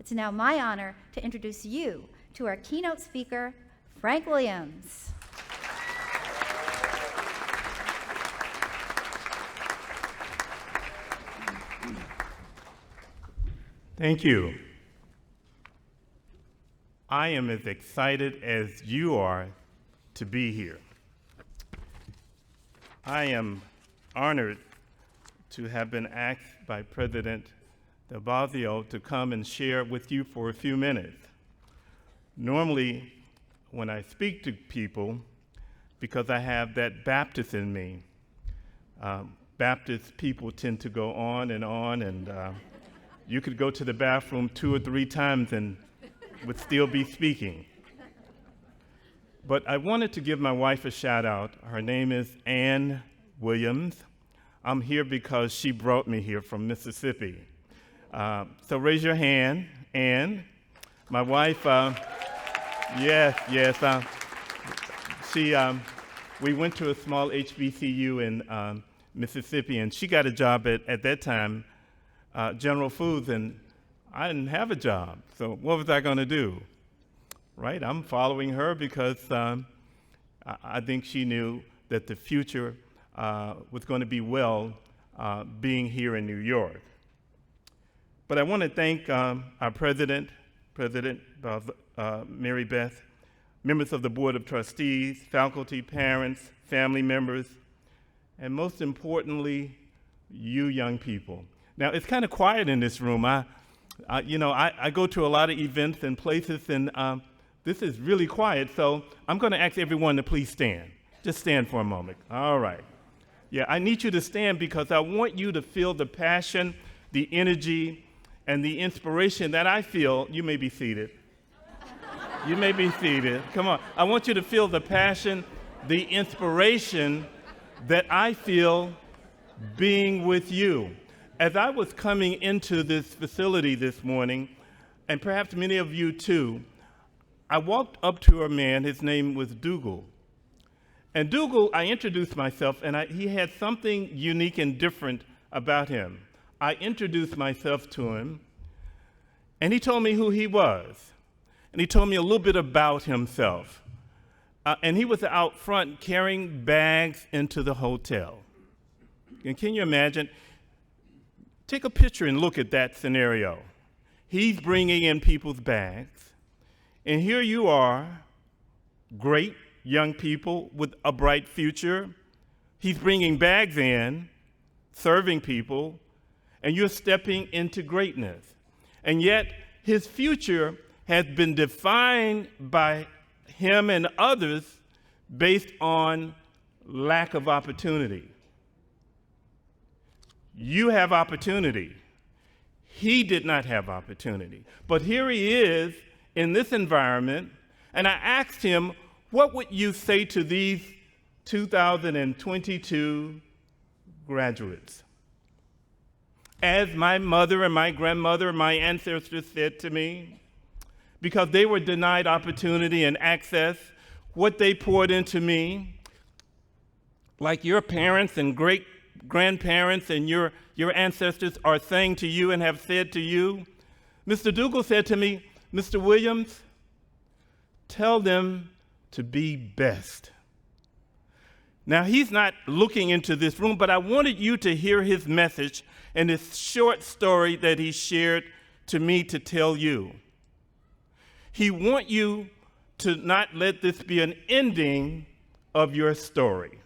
It's now my honor to introduce you to our keynote speaker, Frank Williams. Thank you. I am as excited as you are to be here. I am honored to have been asked by President de Blasio to come and share with you for a few minutes. Normally, when I speak to people, because I have that Baptist in me, Baptist people tend to go on, and you could go to the bathroom 2 or 3 times and would still be speaking. But I wanted to give my wife a shout out. Her name is Ann Williams. I'm here because she brought me here from Mississippi. So raise your hand, Ann. My wife, we went to a small HBCU in Mississippi, and she got a job at that time, General Foods, and I didn't have a job. So what was I going to do? Right? I'm following her because I think she knew that the future was going to be well being here in New York. But I want to thank our President Mary Beth, members of the Board of Trustees, faculty, parents, family members, and most importantly, you young people. Now, it's kind of quiet in this room. I go to a lot of events and places, and this is really quiet, so I'm going to ask everyone to please stand. Just stand for a moment. All right. Yeah, I need you to stand because I want you to feel the passion, the energy, and the inspiration that I feel. You may be seated. You may be seated. Come on. I want you to feel the passion, the inspiration that I feel being with you. As I was coming into this facility this morning, and perhaps many of you too, I walked up to a man. His name was Dougal. And Dougal, I introduced myself, and he had something unique and different about him. I introduced myself to him, and he told me who he was. And he told me a little bit about himself. And he was out front carrying bags into the hotel. And can you imagine? Take a picture and look at that scenario. He's bringing in people's bags, and here you are, great young people with a bright future. He's bringing bags in, serving people, and you're stepping into greatness. And yet, his future has been defined by him and others based on lack of opportunity. You have opportunity. He did not have opportunity. But here he is in this environment, and I asked him, what would you say to these 2022 graduates? As my mother and my grandmother and my ancestors said to me, because they were denied opportunity and access, what they poured into me, like your parents and great-grandparents and your ancestors are saying to you and have said to you, Mr. Dougal said to me, Mr. Williams, tell them to be best. Now, he's not looking into this room, but I wanted you to hear his message and his short story that he shared to me to tell you. He wants you to not let this be an ending of your story.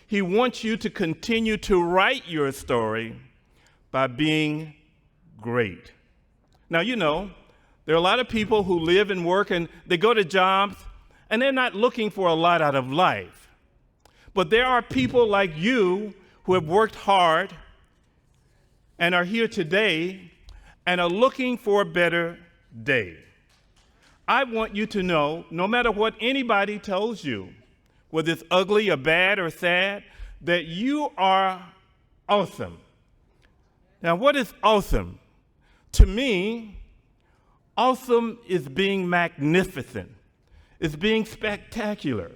He wants you to continue to write your story by being great. Now, you know, there are a lot of people who live and work and they go to jobs and they're not looking for a lot out of life. But there are people like you who have worked hard and are here today and are looking for a better day. I want you to know, no matter what anybody tells you, whether it's ugly or bad or sad, that you are awesome. Now, what is awesome? To me, awesome is being magnificent. It's being spectacular.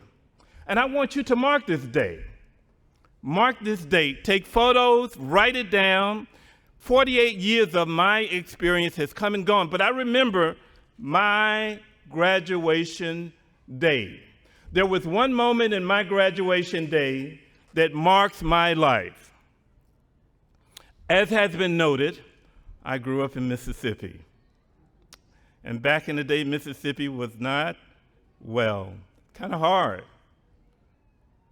And I want you to mark this day. Mark this date. Take photos, write it down, 48 years of my experience has come and gone, but I remember my graduation day. There was one moment in my graduation day that marks my life. As has been noted, I grew up in Mississippi. And back in the day, Mississippi was not, well, kind of hard.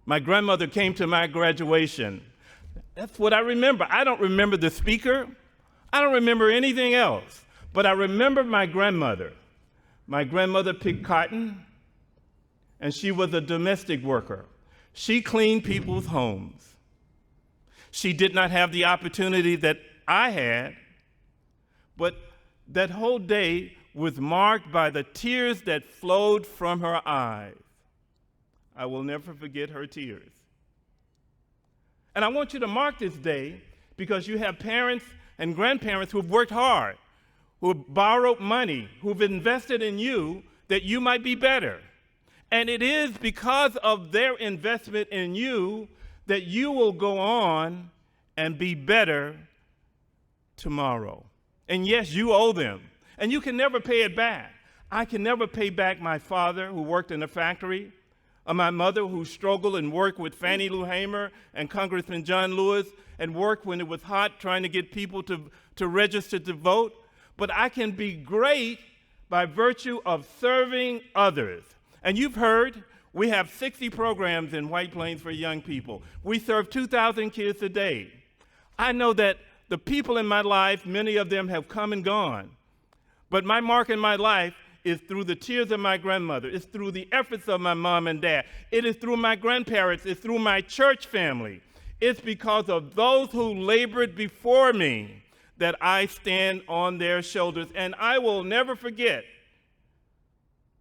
My grandmother came to my graduation. That's what I remember. I don't remember the speaker. I don't remember anything else. But I remember my grandmother. My grandmother picked cotton, and she was a domestic worker. She cleaned people's homes. She did not have the opportunity that I had, but that whole day was marked by the tears that flowed from her eyes. I will never forget her tears. And I want you to mark this day because you have parents and grandparents who've worked hard, who've borrowed money, who've invested in you that you might be better. And it is because of their investment in you that you will go on and be better tomorrow. And yes, you owe them, and you can never pay it back. I can never pay back my father who worked in a factory, or my mother who struggled and worked with Fannie Lou Hamer and Congressman John Lewis and worked when it was hot trying to get people to register to vote. But I can be great by virtue of serving others. And you've heard, we have 60 programs in White Plains for young people. We serve 2,000 kids a day. I know that the people in my life, many of them have come and gone. But my mark in my life is through the tears of my grandmother. It's through the efforts of my mom and dad. It is through my grandparents. It's through my church family. It's because of those who labored before me that I stand on their shoulders. And I will never forget,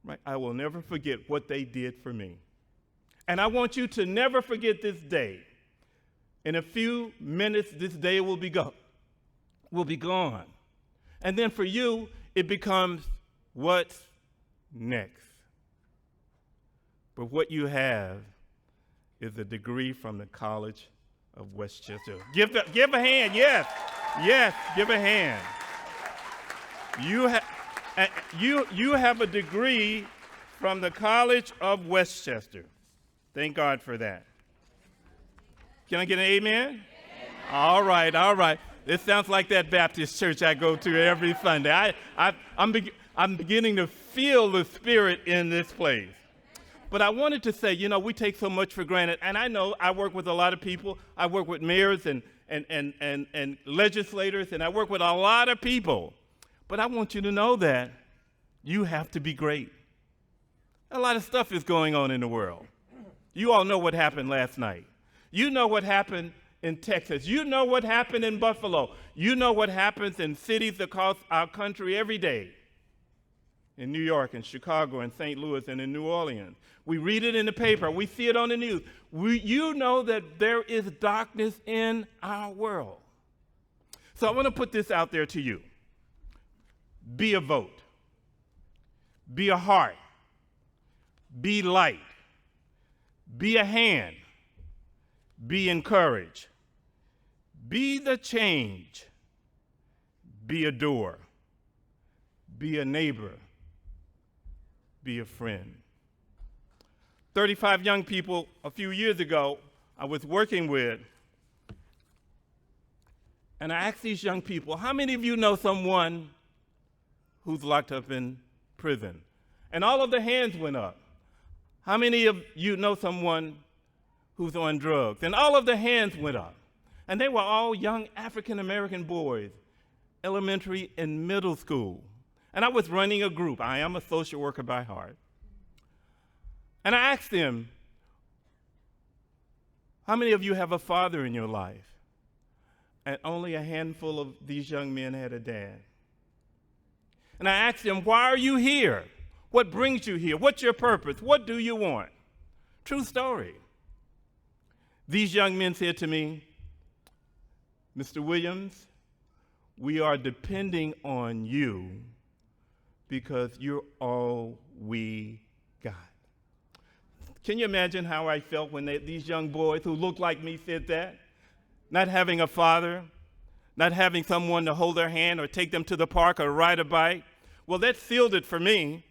right? I will never forget what they did for me. And I want you to never forget this day. In a few minutes, this day will be gone. And then for you, it becomes what's next. But what you have is a degree from the College of Westchester. Give a hand, yes, give a hand. You have a degree from the College of Westchester. Thank God for that. Can I get an amen? Amen. All right. This sounds like that Baptist church I go to every Sunday. I'm beginning to feel the spirit in this place. But I wanted to say, we take so much for granted. And I know I work with a lot of people. I work with mayors and legislators, and I work with a lot of people. But I want you to know that you have to be great. A lot of stuff is going on in the world. You all know what happened last night. You know what happened in Texas. You know what happened in Buffalo. You know what happens in cities across our country every day. In New York and Chicago and St. Louis and in New Orleans. We read it in the paper. We see it on the news. You know that there is darkness in our world. So I want to put this out there to you. Be a vote. Be a heart. Be light. Be a hand. Be encouraged. Be the change. Be a door. Be a neighbor. Be a friend. 35 young people a few years ago I was working with, and I asked these young people, how many of you know someone who's locked up in prison? And all of the hands went up. How many of you know someone who's on drugs? And all of the hands went up. And they were all young African-American boys, elementary and middle school. And I was running a group. I am a social worker by heart. And I asked them, how many of you have a father in your life? And only a handful of these young men had a dad. And I asked them, why are you here? What brings you here? What's your purpose? What do you want? True story. These young men said to me, Mr. Williams, we are depending on you because you're all we got. Can you imagine how I felt when these young boys who looked like me said that? Not having a father, not having someone to hold their hand or take them to the park or ride a bike. Well, that sealed it for me,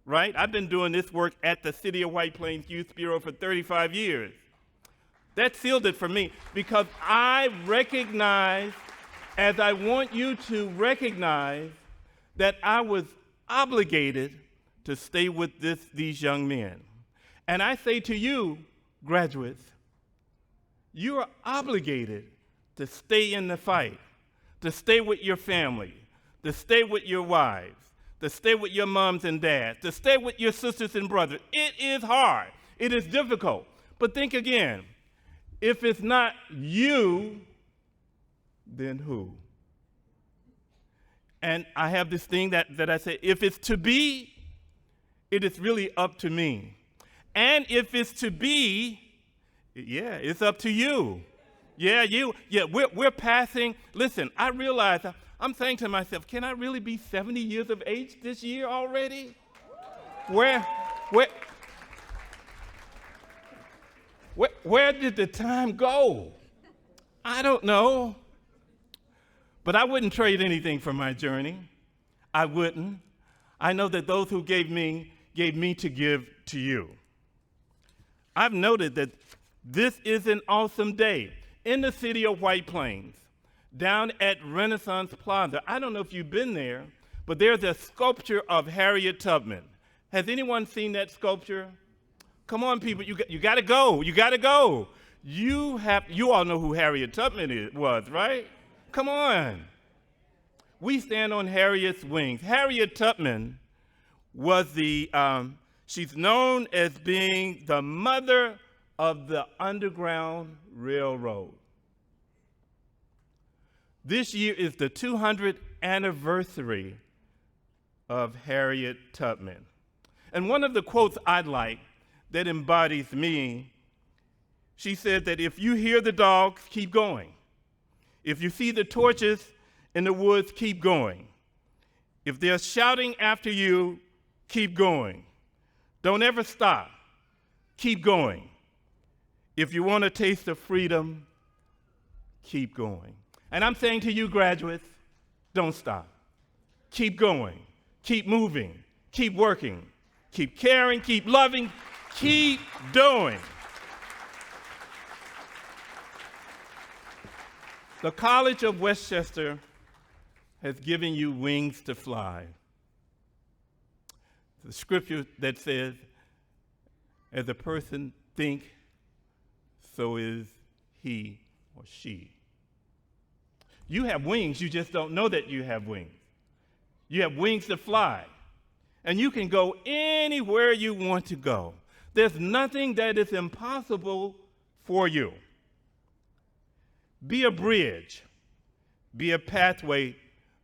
right? I've been doing this work at the City of White Plains Youth Bureau for 35 years. That sealed it for me because I recognize, as I want you to recognize, that I was obligated to stay with these young men. And I say to you, graduates, you are obligated to stay in the fight, to stay with your family, to stay with your wives, to stay with your moms and dads, to stay with your sisters and brothers. It is hard. It is difficult. But think again. If it's not you, then who? And I have this thing that I say, if it's to be, it is really up to me. And if it's to be, yeah, it's up to you. Yeah, you. Yeah, we're passing. Listen, I realize I'm saying to myself, can I really be 70 years of age this year already? Where did the time go? I don't know. But I wouldn't trade anything for my journey. I wouldn't. I know that those who gave me to give to you. I've noted that this is an awesome day in the city of White Plains, down at Renaissance Plaza. I don't know if you've been there, but there's a sculpture of Harriet Tubman. Has anyone seen that sculpture? Come on, people, you got to go. You got to go. You all know who Harriet Tubman was, right? Come on. We stand on Harriet's wings. Harriet Tubman was she's known as being the mother of the Underground Railroad. This year is the 200th anniversary of Harriet Tubman. And one of the quotes I like that embodies me, she said that if you hear the dogs, keep going. If you see the torches in the woods, keep going. If they're shouting after you, keep going. Don't ever stop. Keep going. If you want a taste of freedom, keep going. And I'm saying to you, graduates, don't stop. Keep going. Keep moving. Keep working. Keep caring. Keep loving. Keep doing. The College of Westchester has given you wings to fly. The scripture that says, as a person thinks, so is he or she. You have wings, you just don't know that you have wings. You have wings to fly, and you can go anywhere you want to go. There's nothing that is impossible for you. Be a bridge, be a pathway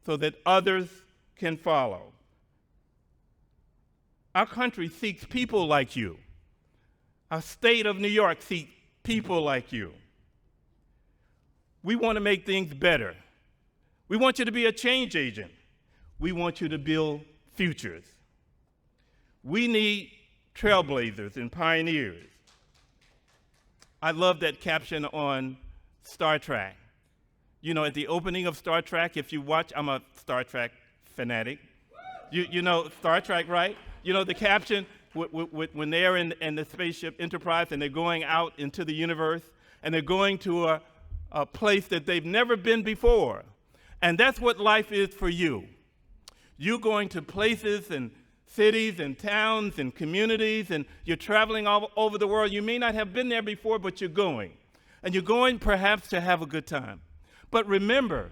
so that others can follow. Our country seeks people like you. Our state of New York seeks people like you. We want to make things better. We want you to be a change agent. We want you to build futures. We need trailblazers and pioneers. I love that caption on Star Trek. You know, at the opening of Star Trek, if you watch, I'm a Star Trek fanatic. You know Star Trek, right? You know the caption when they're in the spaceship Enterprise and they're going out into the universe and they're going to a place that they've never been before. And that's what life is for you. You're going to places and cities and towns and communities, and you're traveling all over the world. You may not have been there before, but you're going. And you're going perhaps to have a good time. But remember,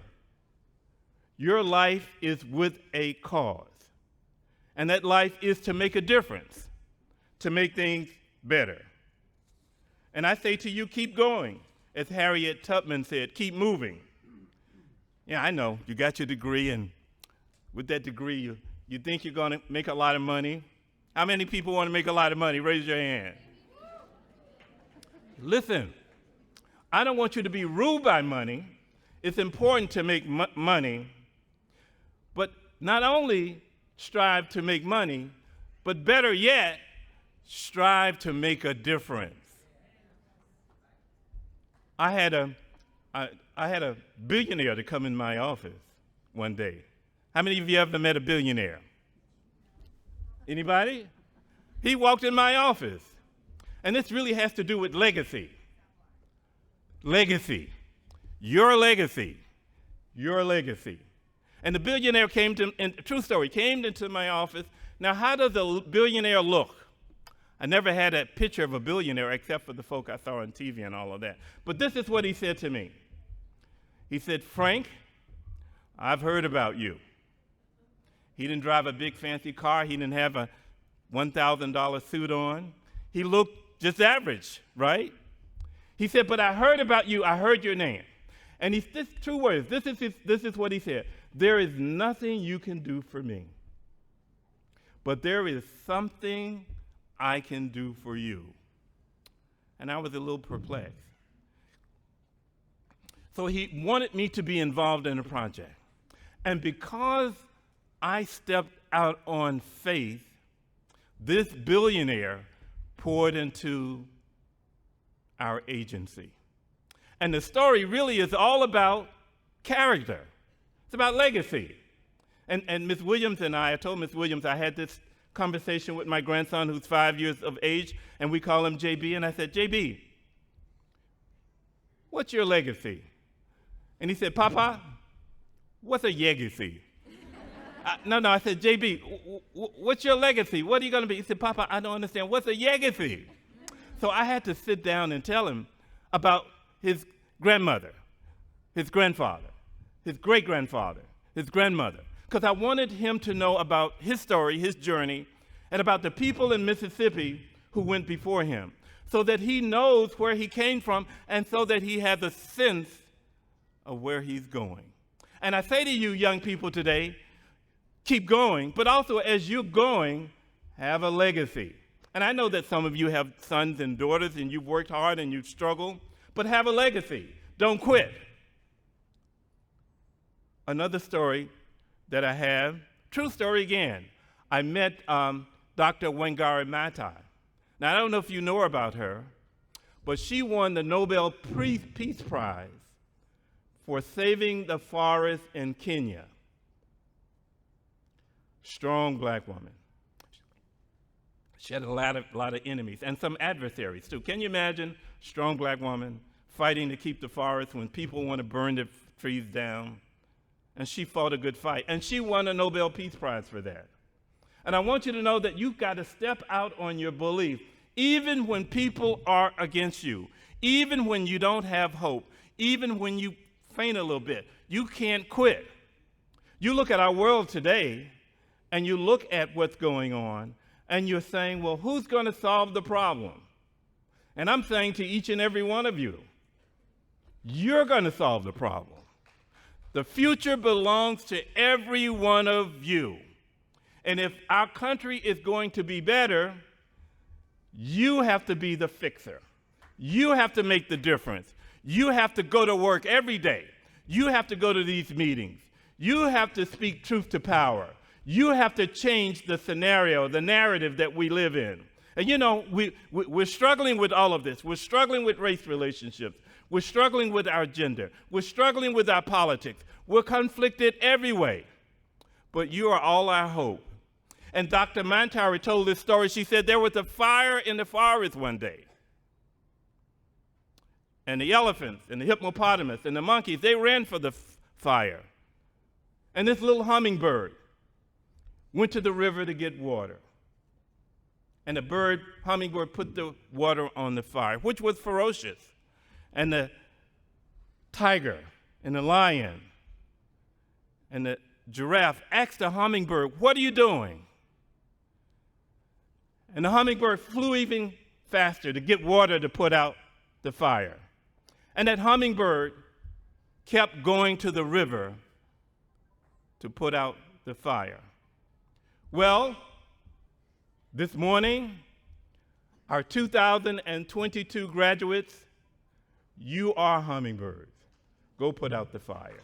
your life is with a cause. And that life is to make a difference, to make things better. And I say to you, keep going. As Harriet Tubman said, keep moving. Yeah, I know, you got your degree, and with that degree, you think you're going to make a lot of money. How many people want to make a lot of money? Raise your hand. Listen, I don't want you to be ruled by money. It's important to make money, but not only strive to make money, but better yet, strive to make a difference. I had a I had a billionaire to come in my office one day. How many of you ever met a billionaire? Anybody? He walked in my office. And this really has to do with legacy. Legacy. Your legacy. Your legacy. And the billionaire came to, and true story, came into my office. Now, how does a billionaire look? I never had a picture of a billionaire except for the folk I saw on TV and all of that. But this is what he said to me. He said, Frank, I've heard about you. He didn't drive a big fancy car. He didn't have a $1,000 suit on. He looked just average, right? He said, but I heard about you. I heard your name. And he's this 2 words. This is what he said. There is nothing you can do for me, but there is something I can do for you. And I was a little perplexed. So he wanted me to be involved in a project. And because I stepped out on faith, this billionaire poured into our agency. And the story really is all about character. It's about legacy. And Ms. Williams and I told Ms. Williams I had this conversation with my grandson who's 5 years of age, and we call him JB, and I said, JB, what's your legacy? And he said, Papa, what's a legacy? No, I said, JB, what's your legacy? What are you going to be? He said, Papa, I don't understand. What's a legacy? So I had to sit down and tell him about his grandmother, his grandfather, his great-grandfather, his grandmother, because I wanted him to know about his story, his journey, and about the people in Mississippi who went before him, so that he knows where he came from and so that he has a sense of where he's going. And I say to you, young people today, keep going, but also as you're going, have a legacy. And I know that some of you have sons and daughters and you've worked hard and you've struggled, but have a legacy. Don't quit. Another story that I have, true story again. I met Dr. Wangari Maathai. Now, I don't know if you know about her, but she won the Nobel Peace Prize for saving the forest in Kenya. Strong black woman. She had a lot of enemies and some adversaries too. Can you imagine strong black woman fighting to keep the forest when people want to burn the trees down? And she fought a good fight. And she won a Nobel Peace Prize for that. And I want you to know that you've got to step out on your belief, even when people are against you, even when you don't have hope, even when you faint a little bit. You can't quit. You look at our world today, and you look at what's going on, and you're saying, well, who's going to solve the problem? And I'm saying to each and every one of you, you're going to solve the problem. The future belongs to every one of you. And if our country is going to be better, you have to be the fixer. You have to make the difference. You have to go to work every day. You have to go to these meetings. You have to speak truth to power. You have to change the scenario, the narrative that we live in. And you know, we're struggling with all of this. We're struggling with race relationships. We're struggling with our gender. We're struggling with our politics. We're conflicted every way. But you are all our hope. And Dr. Maathai told this story. She said there was a fire in the forest one day. And the elephants and the hippopotamus and the monkeys, they ran for the fire. And this little hummingbird went to the river to get water. And the hummingbird put the water on the fire, which was ferocious. And the tiger and the lion and the giraffe asked the hummingbird, "What are you doing?" And the hummingbird flew even faster to get water to put out the fire. And that hummingbird kept going to the river to put out the fire. Well, this morning, our 2022 graduates, you are hummingbirds. Go put out the fire.